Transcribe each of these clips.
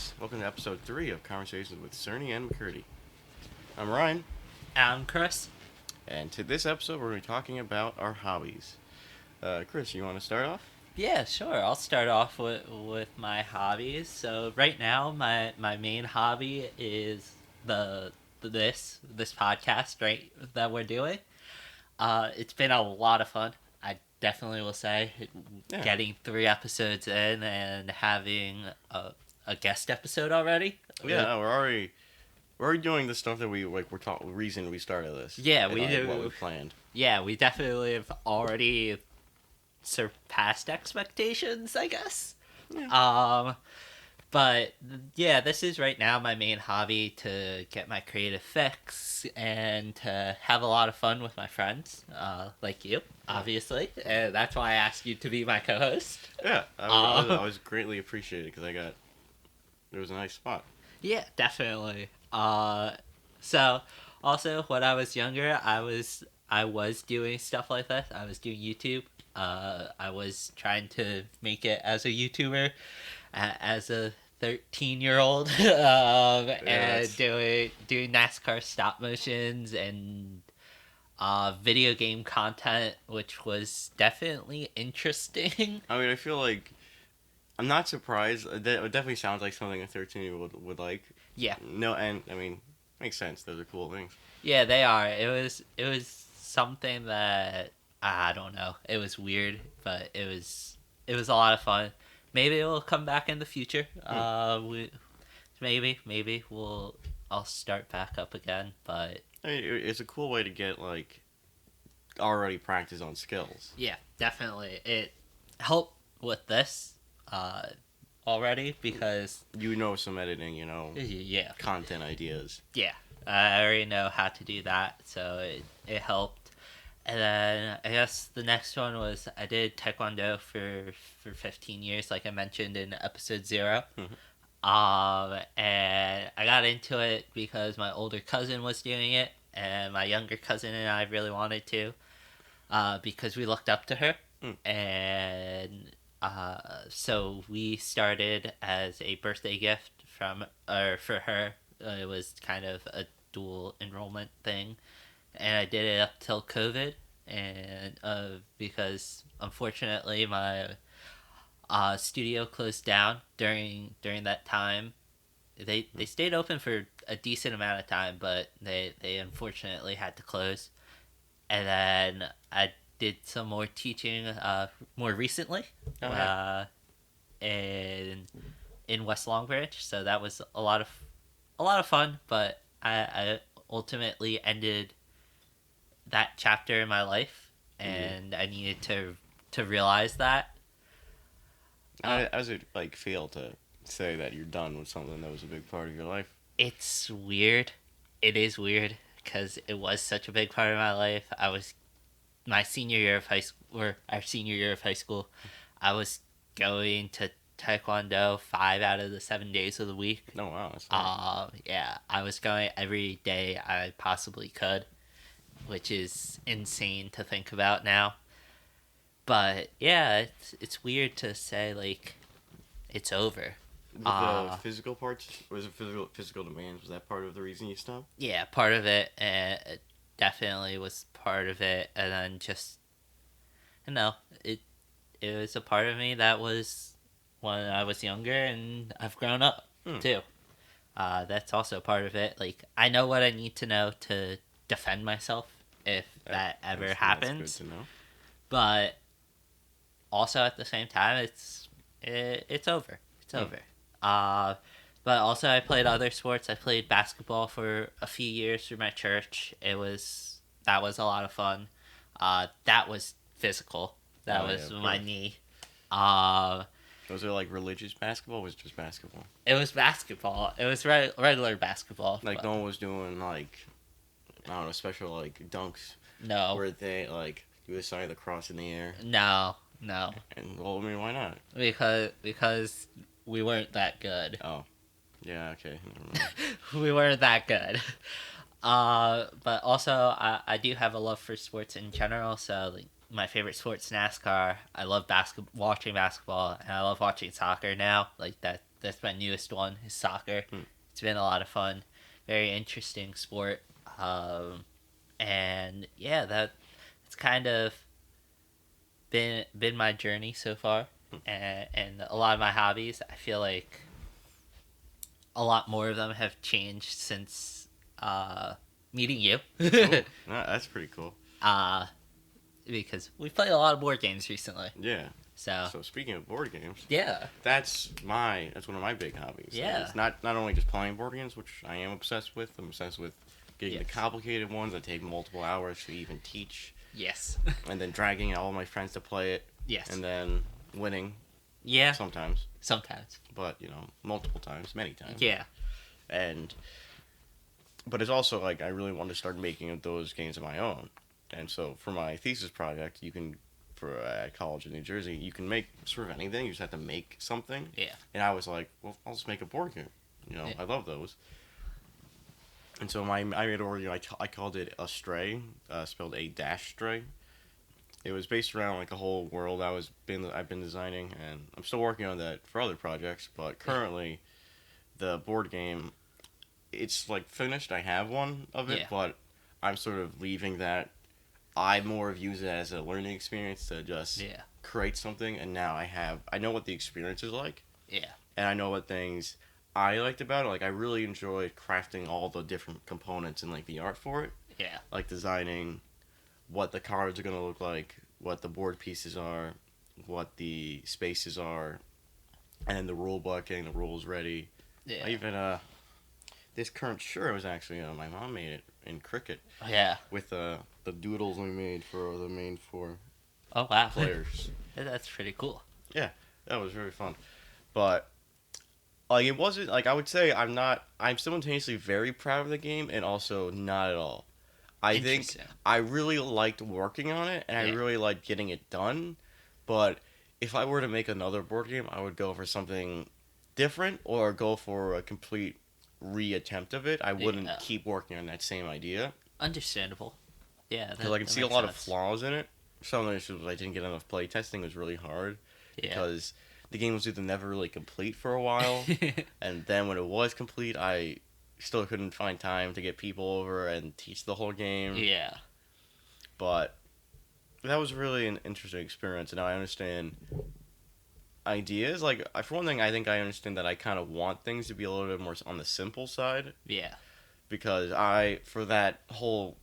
guys. Welcome to episode 3 of Conversations with Cerny and McCurdy. I'm Ryan, I'm Chris. and to this episode, we're going to be talking about our hobbies. Chris, you want to start off? Yeah, sure. I'll start off with my hobbies. So right now, my main hobby is this podcast, right, that we're doing. It's been a lot of fun. I definitely will say, Yeah. getting 3 episodes in and having a guest episode already. Yeah, we're already doing the stuff that we're talking. Reason we started this. Yeah, and, we do. What we planned. Yeah, we definitely have already surpassed expectations, I guess. Yeah. But yeah, this is right now my main hobby, to get my creative fix and to have a lot of fun with my friends, like you, obviously. And that's why I asked you to be my co-host. Yeah, I was greatly appreciated because it was a nice spot. Yeah, definitely. So also when I was younger, I was doing stuff like this. I was doing YouTube. I was trying to make it as a YouTuber, as a 13-year-old, and doing NASCAR stop motions and video game content, which was definitely interesting. I mean, I feel like I'm not surprised. It definitely sounds like something a 13-year-old would like. Yeah. No, and I mean, makes sense. Those are cool things. Yeah, they are. It was something that I don't know. It was weird, but it was a lot of fun. Maybe it will come back in the future. Maybe I'll start back up again. But I mean, it's a cool way to get like already practice on skills. yeah, definitely it helped with this already, because You know some editing, yeah, content ideas. yeah, I already know how to do that, so it helped. And then I guess the next one was I did Taekwondo for 15 years, like I mentioned in episode 0. Mhm. And I got into it because my older cousin was doing it, and my younger cousin and I really wanted to, because we looked up to her. And so we started as a birthday gift for her. It was kind of a dual enrollment thing, and I did it up till COVID, and because unfortunately my studio closed down during that time. They stayed open for a decent amount of time, but they unfortunately had to close. And then I did some more teaching more recently, Okay. in West Longbridge. So that was a lot of fun, but I ultimately ended that chapter in my life, and I needed to realize that. How does it like feel to say that you're done with something that was a big part of your life? It's weird. It is weird because it was such a big part of my life. I was my senior year of high school, or our senior year of high school. I was going to Taekwondo 5 out of the 7 days of the week. Oh wow, that's nice. Yeah, I was going every day I possibly could, which is insane to think about now. But yeah, it's weird to say like it's over. With the physical parts, was it physical demands? Was that part of the reason you stopped? Yeah, part of it, it definitely was part of it, and then just it was a part of me that was when I was younger, and I've grown up too. That's also part of it. Like, I know what I need to know to defend myself if that ever happens. That's good to know. But also at the same time, it's over. It's over. But also I played other sports. I played basketball for a few years through my church. That was a lot of fun. That was physical. That was my knee. Was it like religious basketball, or was it just basketball? It was basketball. It was regular basketball. Like no one was doing like, I don't know, special like dunks. No. Where they like do the sign of the cross in the air. No. And well, I mean, why not? Because we weren't that good. Oh, yeah, okay. We weren't that good. But also I do have a love for sports in general. So like, my favorite sport's NASCAR. I love watching basketball, and I love watching soccer now. Like That's my newest one. Is soccer. Hmm. It's been a lot of fun. Very interesting sport. And yeah, it's kind of been my journey so far, and a lot of my hobbies. I feel like a lot more of them have changed since meeting you. Oh, that's pretty cool. uh, because we played a lot of board games recently. Yeah. So So speaking of board games, yeah, that's one of my big hobbies. Yeah. It's not only just playing board games, which I am obsessed with. I'm obsessed with getting the Yes. complicated ones that take multiple hours to even teach, yes, and then dragging all my friends to play it, yes, and then winning yeah. sometimes, Sometimes, but multiple times, many times. yeah, And but it's also like I really want to start making those games of my own. And so for my thesis project, you can for at college in New Jersey, you can make sort of anything. You just have to make something. yeah, And I was like, well, I'll just make a board game. Yeah. I love those. And so I made a board game. I called it Astray, spelled a dash stray. It was based around like a whole world I've been designing, and I'm still working on that for other projects. But currently, the board game, it's like finished. I have one of it, Yeah. but I'm sort of leaving that. I more of use it as a learning experience to just yeah, create something, and now I know what the experience is like, yeah, and I know what things I liked about it. Like I really enjoyed crafting all the different components and like the art for it, yeah, like designing what the cards are gonna look like, what the board pieces are, what the spaces are, and then the rule book, getting the rules ready. yeah. I even this current shirt was actually my mom made it in Cricut Yeah. with the doodles we made for the main four Oh wow. players. That's pretty cool. That was very fun, but like it wasn't like I would say I'm simultaneously very proud of the game and also not at all. I think Interesting. I really liked working on it and I Yeah. really liked getting it done, but if I were to make another board game, I would go for something different or go for a complete reattempt of it. I wouldn't Yeah. keep working on that same idea Understandable. Yeah. because I can that see a makes lot of sense. flaws in it. Some of the issues was I didn't get enough play testing was really hard Yeah. because the game was either never really complete for a while, and then when it was complete, I still couldn't find time to get people over and teach the whole game. yeah. But that was really an interesting experience, and now I understand ideas. Like, for one thing, I think I understand that I kind of want things to be a little bit more on the simple side, Yeah. because for that whole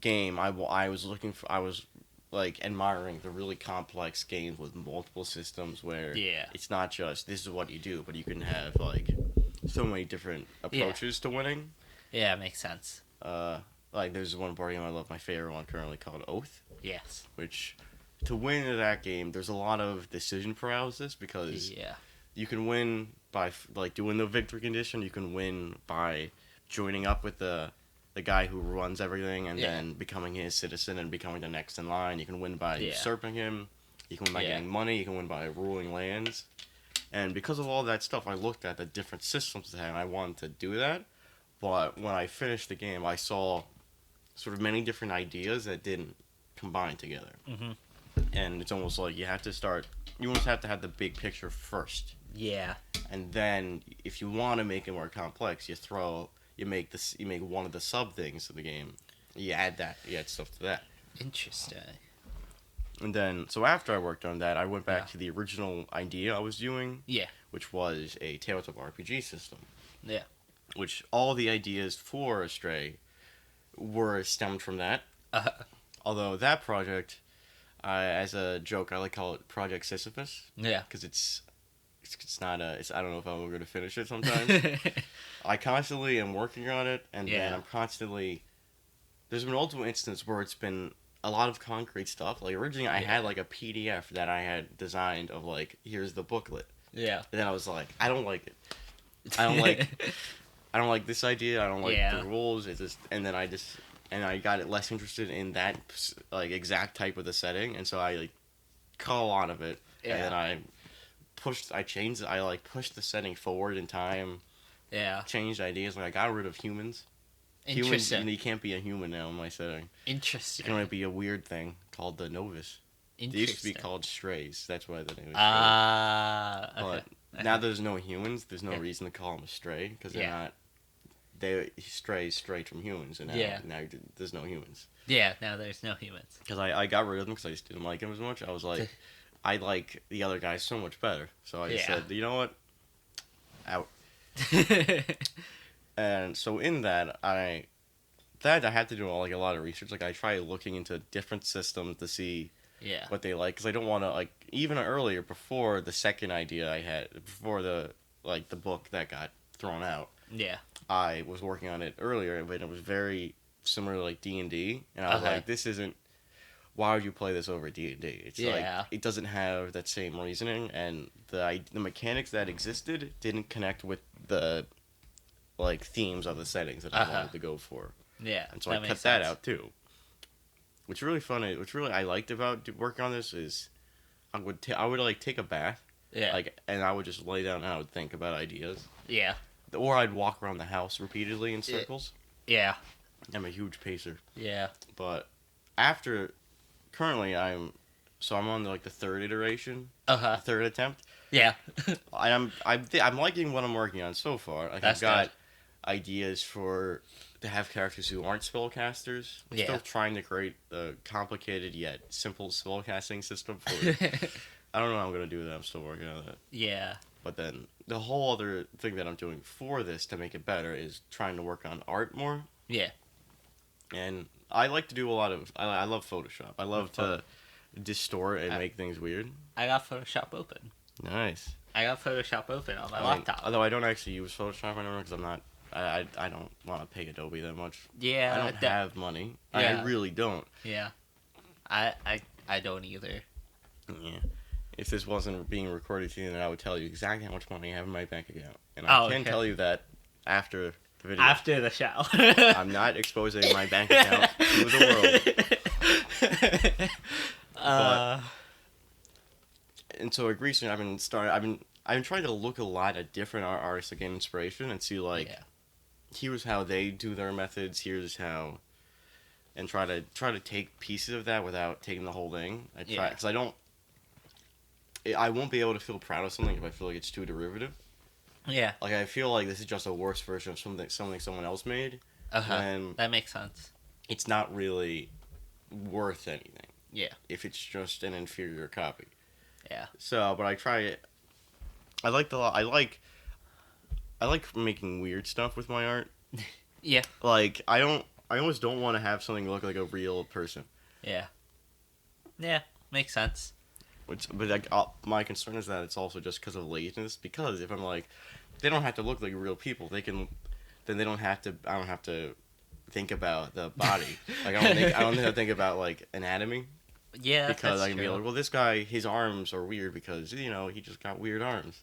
game, I was looking for, I was like admiring the really complex games with multiple systems where Yeah. it's not just this is what you do, but you can have like so many different approaches to winning. Yeah. Makes sense. Like there's one board game I love, my favorite one currently called Oath, Yes. which to win in that game, there's a lot of decision paralysis because Yeah. you can win by like doing the victory condition. You can win by joining up with the guy who runs everything and Yeah. then becoming his citizen and becoming the next in line. You can win by Yeah. usurping him. You can win by Yeah. getting money. You can win by ruling lands. And because of all that stuff, I looked at the different systems they had and I wanted to do that. But when I finished the game, I saw sort of many different ideas that didn't combine together. Mhm. And it's almost like you almost have to have the big picture first. Yeah. And then if you want to make it more complex, you make one of the sub things of the game. You add stuff to that. Interesting. And then so after I worked on that, I went back Yeah. to the original idea I was doing, Yeah. which was a tabletop RPG system. Yeah. Which all the ideas for Astray were stemmed from that. Uh, Although that project, as a joke, I like to call it Project Sisyphus yeah. because it's not I don't know if I'm ever going to finish it sometimes. I constantly am working on it, and then Yeah. I'm constantly. There's been multiple instances where it's been a lot of concrete stuff. Like originally, I had like a PDF that I had designed of like, here's the booklet, yeah. and then I was like, I don't like it. I don't like. I don't like this idea. I don't like Yeah. the rules. It's just, and then I got it less interested in that like exact type of the setting, and so I like cut a lot of it, Yeah. and then I pushed the setting forward in time. Yeah. Changed ideas. Like I got rid of humans. Interesting. You can't be a human now in my setting. You Interesting. can only be a weird thing called the novice. They used to be Interesting. called strays. That's why the name is strays. Ah. Okay. But now there's no humans. There's no Yeah. reason to call them a stray because they're Yeah. not. They stray straight from humans, and now there's no humans. Yeah, now there's no humans. Because I got rid of them because I just didn't like them as much. I was like, I like the other guys so much better. So I just Yeah. said, you know what, out. And so in that I had to do like a lot of research. Like I tried looking into different systems to see Yeah. what they like because I don't want to like even earlier before the second idea I had before the like the book that got thrown out. Yeah. I was working on it earlier, but it was very similar to like D&D, and I was Okay. like, this isn't. Why would you play this over D&D? It's Yeah. like it doesn't have that same reasoning, and the mechanics that existed didn't connect with the like themes of the settings that I wanted to go for. Yeah. And so I cut that out too. What's really funny, which really I liked about working on this is, I would like take a bath, Yeah. like, and I would just lay down and I would think about ideas, Yeah. or I'd walk around the house repeatedly in circles. Yeah. I'm a huge pacer, Yeah. but currently I'm on like the third iteration, the third attempt. Yeah. I'm liking what I'm working on so far. Like That's I've got good. ideas to have characters who aren't spellcasters. I'm Yeah. still trying to create a complicated yet simple spellcasting system for. I don't know how I'm gonna do that. I'm still working on that. Yeah. But then the whole other thing that I'm doing for this to make it better is trying to work on art more. Yeah. And I like to do a lot of. I love Photoshop. I love to distort and make things weird. I got Photoshop open. Nice. I got Photoshop open on my I mean, laptop. although I don't actually use Photoshop anymore because I'm not. I don't want to pay Adobe that much. Yeah. I don't have money. Yeah. I really don't. Yeah. I don't either. Yeah. If this wasn't being recorded to you, then I would tell you exactly how much money I have in my bank account. And I can tell you that after the video. After the show. I'm not exposing my bank account to the world. And so like recently I've been trying to look a lot at different artists to gain inspiration and see like here's how they do their methods, here's how, and try to take pieces of that without taking the whole thing. Because I won't be able to feel proud of something if I feel like it's too derivative. Yeah. Like I feel like this is just a worse version of something someone else made. And that makes sense. it's not really worth anything. Yeah. If it's just an inferior copy. Yeah. So, but I try it. I like making weird stuff with my art. Yeah. Like I almost don't want to have something look like a real person. Yeah. Yeah. Makes sense. But like, my concern is that it's also just because of laziness. Because if I'm like, they don't have to look like real people. They can, then they don't have to. I don't have to think about the body. Like I don't have to think about like anatomy. Yeah, Because that's I can true. be like, well, this guy, his arms are weird because he just got weird arms.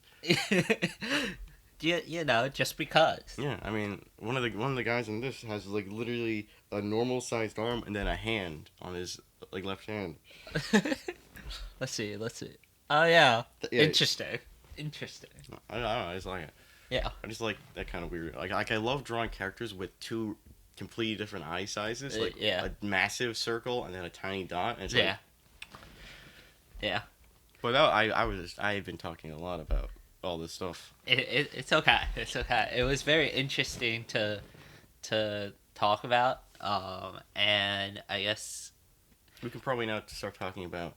Just because. Yeah, I mean, one of the guys in this has like literally a normal sized arm and then a hand on his like left hand. Let's see. Oh yeah. Yeah. Interesting. I don't know. I just like it. Yeah. I just like that kind of weird. Like I love drawing characters with two completely different eye sizes. Like a massive circle and then a tiny dot. And it's Yeah. But I had been talking a lot about all this stuff. It's okay. It's okay. It was very interesting to talk about. And I guess We can probably now start talking about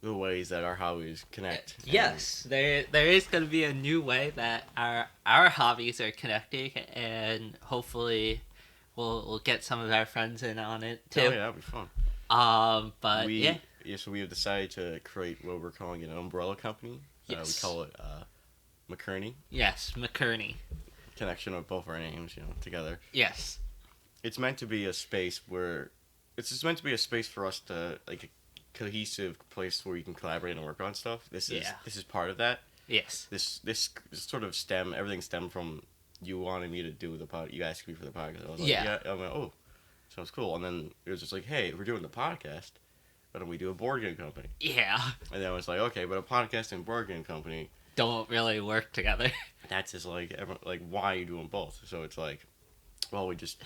the ways that our hobbies connect. Yes, there is going to be a new way that our hobbies are connecting, and hopefully we'll get some of our friends in on it too. Oh yeah, that'd be fun. But So we have decided to create what we're calling an umbrella company. Yes. We call it McCurdy. Yes, McCurdy. Connection of both our names, together. Yes. It's meant to be a space where it's just meant to be a space for us to like a cohesive place where you can collaborate and work on stuff. This is part of that. Yes. This sort of everything stemmed from you wanting me to do the pod. You asked me for the podcast. I was like, Yeah. I'm like, oh, sounds cool. And then it was just like, hey, we're doing the podcast. Why don't we do a board game company? Yeah. And then I was like, okay, but a podcast and board game company don't really work together. That's just like why are you doing both? So it's like, well, we just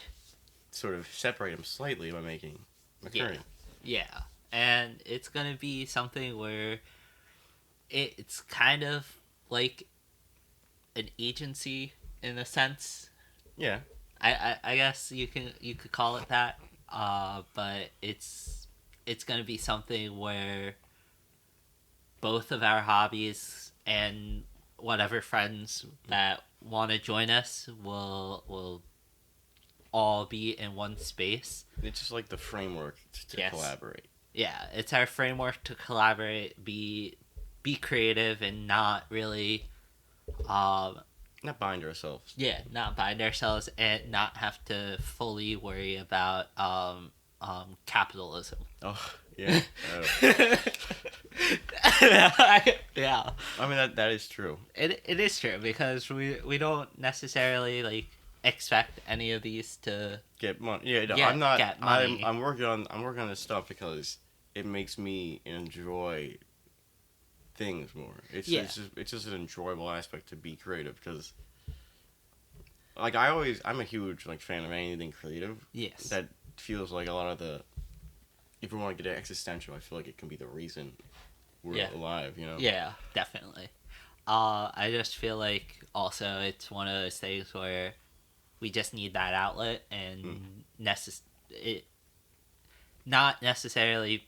sort of separate them slightly by making McCurdy. Yeah. And it's gonna be something where it's kind of like an agency in a sense. Yeah. I guess you could call it that. But it's gonna be something where both of our hobbies and whatever friends that want to join us will all be in one space. It's just like the framework to Yes. collaborate. Yeah, it's our framework to collaborate, be creative, and not really, Not bind ourselves. not bind ourselves and not have to fully worry about capitalism. Oh, yeah. Yeah, I mean, that is true. it is true because we don't necessarily like expect any of these to Get money. Yeah, no, Get- I'm not. get money. I'm working on this stuff because it makes me enjoy things more. Yeah. It's just an enjoyable aspect to be creative because, like, I'm a huge like fan of anything creative. yes. That feels like a lot of the. If we want to get existential, I feel like it can be the reason we're Yeah. alive. You know. Yeah, definitely. I just feel like also it's one of those things where we just need that outlet and it not necessarily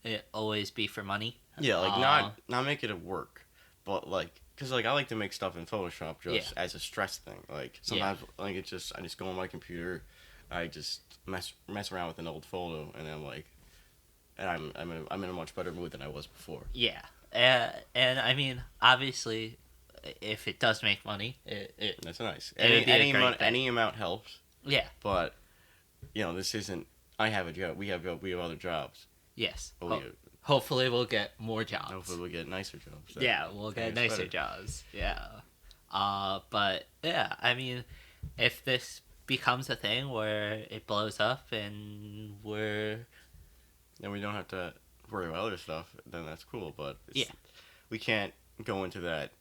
it always be for money. Yeah, like not make it a work, but like because like I like to make stuff in Photoshop just as a stress thing. Like sometimes like I just go on my computer, I just mess around with an old photo, and then like, and I'm in a much better mood than I was before. Yeah, and I mean obviously, if it does make money, That's nice. It would be a great thing. Any amount helps. Yeah. But this isn't. I have a job. We have other jobs. Yes. But Hopefully we'll get more jobs. hopefully we'll get nicer jobs. Yeah, we'll get nicer jobs. Yeah. But yeah, I mean, if this becomes a thing where it blows up and we're and we don't have to worry about other stuff, then that's cool. But Yeah. we can't go into that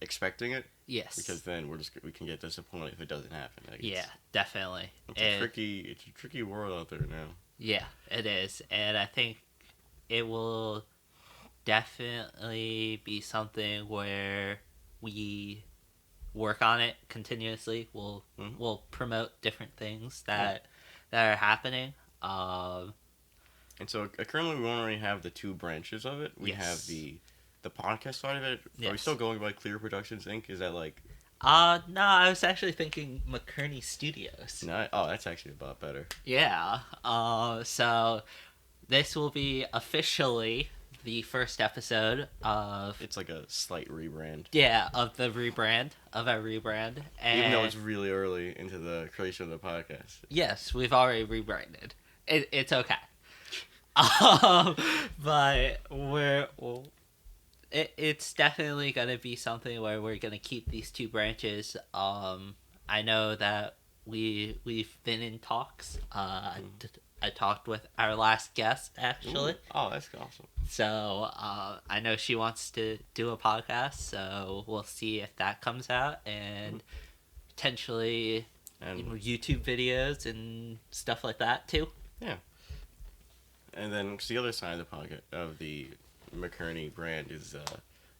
expecting it yes, because then we can get disappointed if it doesn't happen. Like yeah, definitely. it's a tricky world out there now. Yeah, it is, and I think it will definitely be something where we work on it continuously. We'll promote different things that are happening. And so currently we only have the two branches of it. We Yes. have the podcast side of it. Are we Yes. still going by Clear Productions Inc.? Is that like No, I was actually thinking McCurdy Studios. no? Oh, that's actually a lot better. Yeah. So this will be officially the first episode of It's like a slight rebrand. of the rebrand of our rebrand, and Even though it's really early into the creation of the podcast. yes, we've already rebranded. It's okay. But it's definitely gonna be something where we're gonna keep these two branches. I know that we've been in talks. I talked with our last guest actually. Ooh. Oh, that's awesome. So I know she wants to do a podcast, so we'll see if that comes out and potentially And YouTube videos and stuff like that too. and then the other side of the podcast of the McCurdy brand is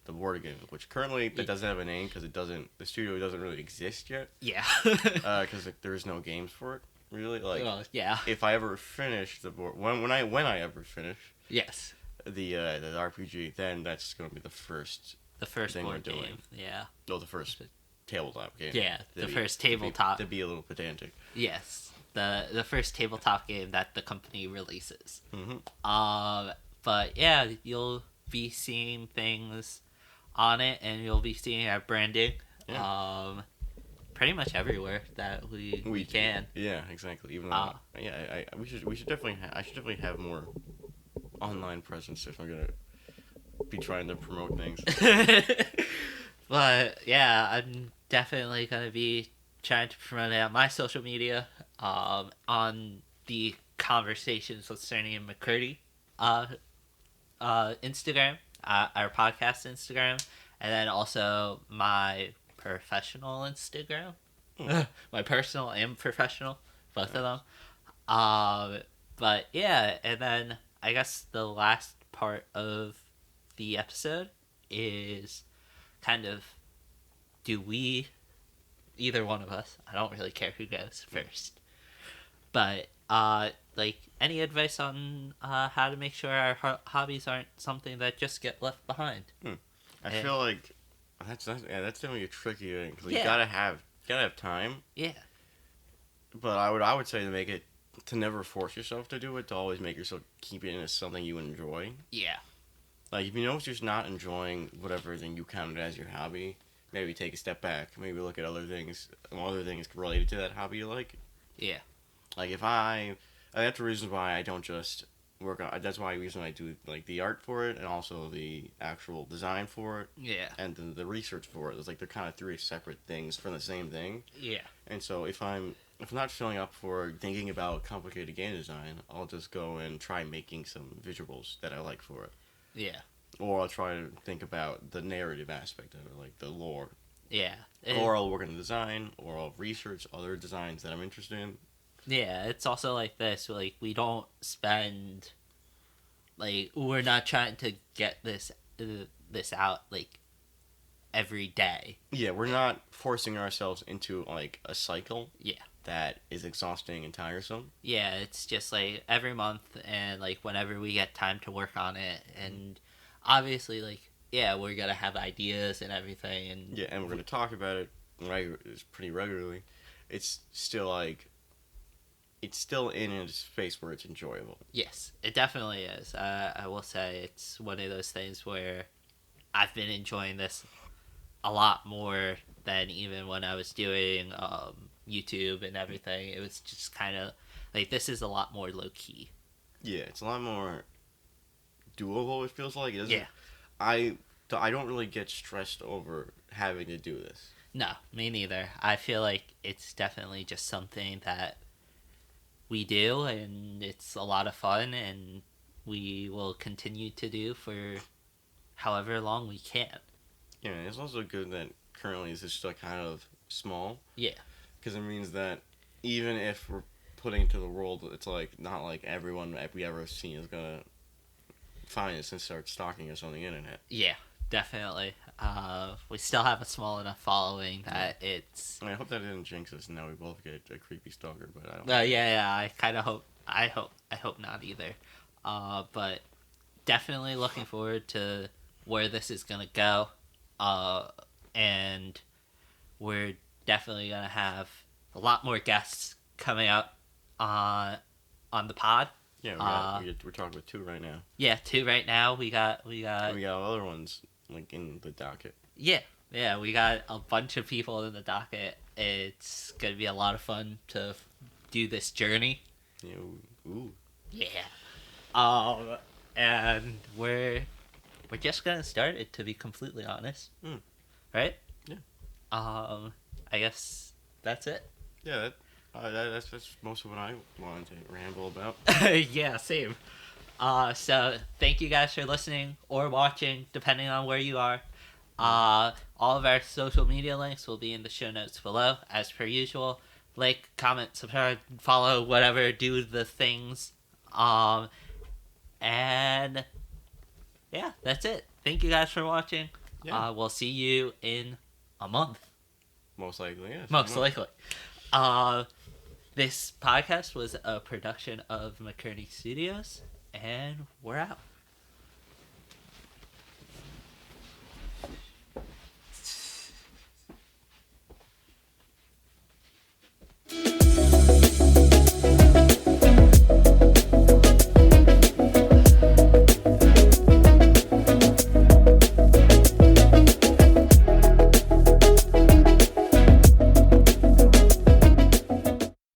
the board game, which currently it doesn't have a name because the studio doesn't really exist yet. Yeah. Because there is no games for it really. Like Well, yeah. if I ever finish the board when I ever finish Yes. the RPG, then that's gonna be the first The first thing board we're game. doing. Yeah. the first tabletop game. Yeah. To The be- first to be- tabletop. to be a little pedantic. Yes. The first tabletop game that the company releases. Mm-hmm. But yeah, you'll be seeing things on it, and you'll be seeing our branding. Yeah. Pretty much everywhere that we can. Yeah, exactly. Even though, we should definitely I should definitely have more online presence if I'm gonna be trying to promote things. But yeah, I'm definitely gonna be trying to promote it on my social media, on the Conversations with Cerny and McCurdy, Instagram, our podcast Instagram, and then also my professional Instagram, my personal and professional, both of them. But yeah, and then I guess the last part of the episode is kind of, do we, either one of us, I don't really care who goes first, but like, any advice on how to make sure our hobbies aren't something that just get left behind? I feel like that's definitely a tricky thing, 'cause you Yeah. gotta have time. Yeah. But I would say to make it, to never force yourself to do it, to always make yourself keep it as something you enjoy. Yeah. Like, if you know you're just not enjoying whatever thing you counted as your hobby, maybe take a step back. Maybe look at other things related to that hobby you like. Yeah. Like, that's the reason why I don't just work on. That's why the reason I do like the art for it, and also the actual design for it, Yeah. and then the research for it. It's like they're kind of three separate things for the same thing. Yeah. And so if I'm not filling up for thinking about complicated game design, I'll just go and try making some visuals that I like for it. Yeah. Or I'll try to think about the narrative aspect of it, like the lore. Yeah. Or I'll work on the design, or I'll research other designs that I'm interested in. Yeah, it's also like this. Like, we don't spend, like, we're not trying to get this out like every day. Yeah, we're not forcing ourselves into like a cycle. Yeah. That is exhausting and tiresome. Yeah, it's just like every month, and like whenever we get time to work on it, and obviously, like, yeah, we're gonna have ideas and everything, and Yeah, and we're gonna talk about it pretty regularly. It's still like, it's still in a space where it's enjoyable. yes, it definitely is. I will say it's one of those things where I've been enjoying this a lot more than even when I was doing YouTube and everything. It was just kind of like, this is a lot more low key. Yeah, it's a lot more doable. It feels like it doesn't. Yeah. I don't really get stressed over having to do this. No, me neither. I feel like it's definitely just something that we do, and it's a lot of fun, and we will continue to do for however long we can. Yeah, it's also good that currently it's just like kind of small. Yeah. Because it means that even if we're putting it to the world, it's like not like everyone that we ever seen is gonna find us and start stalking us on the internet. Yeah, definitely. We still have a small enough following that it's. I mean, I hope that didn't jinx us, and now we both get a creepy stalker. But I don't. Yeah. I kind of hope. I hope not either. But definitely looking forward to where this is gonna go. And we're definitely gonna have a lot more guests coming up on the pod. Yeah, we're talking with two right now. Yeah, two right now. We got other ones like in the docket. Yeah, we got a bunch of people in the docket. It's gonna be a lot of fun to do this journey. Yeah, ooh. Yeah. And we're just gonna start it, to be completely honest. Right? Yeah. I guess that's it. Yeah, that's most of what I wanted to ramble about. Yeah, same. So thank you guys for listening or watching, depending on where you are. All of our social media links will be in the show notes below, as per usual. Like, comment, subscribe, follow, whatever, do the things. And yeah, that's it. Thank you guys for watching. Yeah. We'll see you in a month. Most likely, yes. Most likely. This podcast was a production of McCurdy Studios, and we're out.